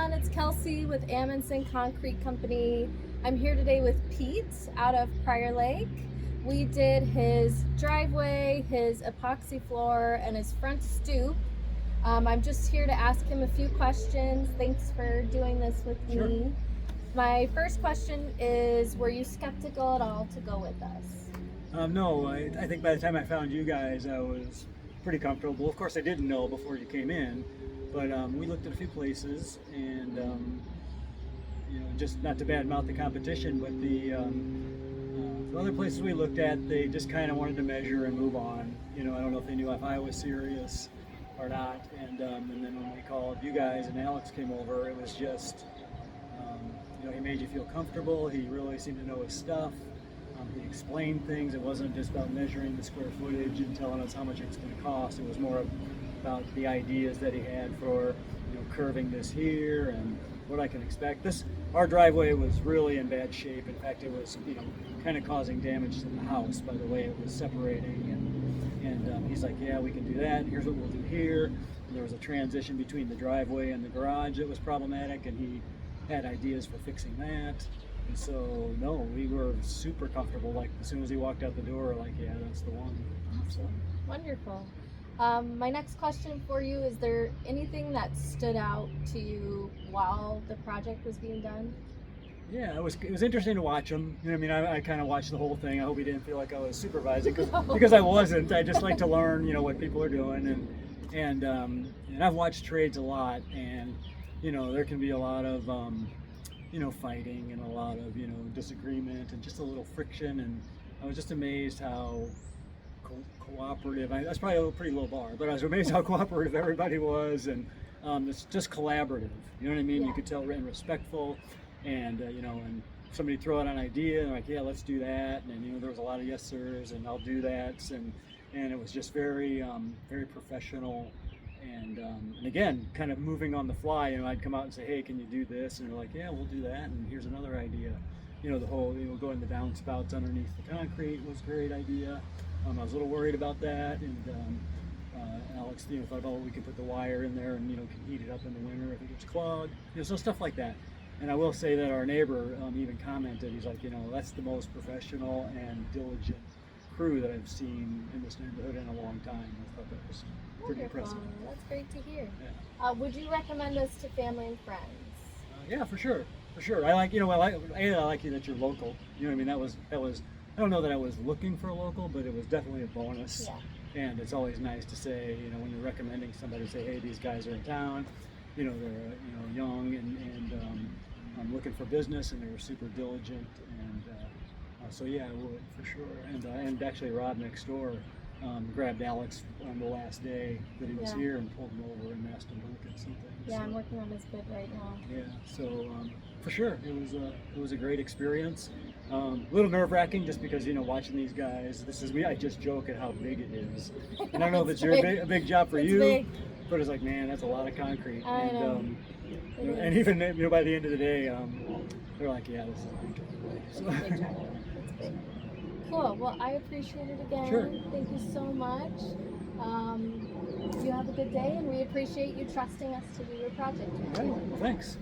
everyone, it's Kelsey with Amundsen Concrete Company. I'm here today with Pete out of Prior Lake. We did his driveway, his epoxy floor, and his front stoop. I'm just here to ask him a few questions. Thanks for doing this with Sure. me. My first question is, were you skeptical at all to go with us? No, I think by the time I found you guys, I was pretty comfortable. Of course, I didn't know before you came in, but we looked at a few places, and just not to badmouth the competition, but the other places we looked at, they just kind of wanted to measure and move on. I don't know if they knew if I was serious or not. And then when we called you guys and Alex came over, it was just, he made you feel comfortable. He really seemed to know his stuff. He explained things. It wasn't just about measuring the square footage and telling us how much it's going to cost. It was more about the ideas that he had for, curving this here and what I can expect. Our driveway was really in bad shape. In fact, it was, kind of causing damage to the house by the way it was separating. And he's like, yeah, we can do that. Here's what we'll do here. And there was a transition between the driveway and the garage that was problematic, and he had ideas for fixing that. And so, no, we were super comfortable. Like, as soon as he walked out the door, like, yeah, that's the one. So. Wonderful. My next question for you, is there anything that stood out to you while the project was being done? Yeah, it was interesting to watch him. I kind of watched the whole thing. I hope he didn't feel like I was supervising, because I wasn't. I just like to learn, what people are doing. And I've watched trades a lot, and, there can be a lot of, fighting and a lot of, disagreement and just a little friction. And I was just amazed how cooperative, that's probably a pretty low bar, but I was amazed how cooperative everybody was. And it's just collaborative, you know what I mean? Yeah. You could tell, and respectful. And and somebody throw out an idea and like, yeah, let's do that. And there was a lot of yes sirs and I'll do that. And it was just very very professional. And again, kind of moving on the fly. I'd come out and say, hey, can you do this? And they're like, yeah, we'll do that. And here's another idea. The whole going the downspouts underneath the concrete was a great idea. I was a little worried about that. And Alex, thought about, we can put the wire in there and can heat it up in the winter if it gets clogged. So stuff like that. And I will say that our neighbor even commented, he's like, that's the most professional and diligent crew that I've seen in this neighborhood in a long time. I thought that was pretty impressive. That's great to hear. Yeah. Would you recommend us to family and friends? Yeah, for sure. I like, I like you that you're local. That was, I don't know that I was looking for a local, but it was definitely a bonus. Yeah. And it's always nice to say, when you're recommending somebody, say, hey, these guys are in town. They're young and I'm looking for business, and they were super diligent. And so yeah, I would for sure. And actually, Rob next door grabbed Alex on the last day that he was here and pulled him over and asked him to look at something. Yeah, so, I'm working on his bid right now. Yeah, so for sure, it was a great experience. A little nerve-wracking just because watching these guys. I just joke at how big it is, and I know that you're a big job for you. Big. But it's like, man, that's a lot of concrete. I know. And even by the end of the day, they're like, yeah, this is a big giveaway. It's big. It's big. Cool. Well, I appreciate it again. Sure. Thank you so much. You have a good day, and we appreciate you trusting us to do your project. All right. Well, thanks.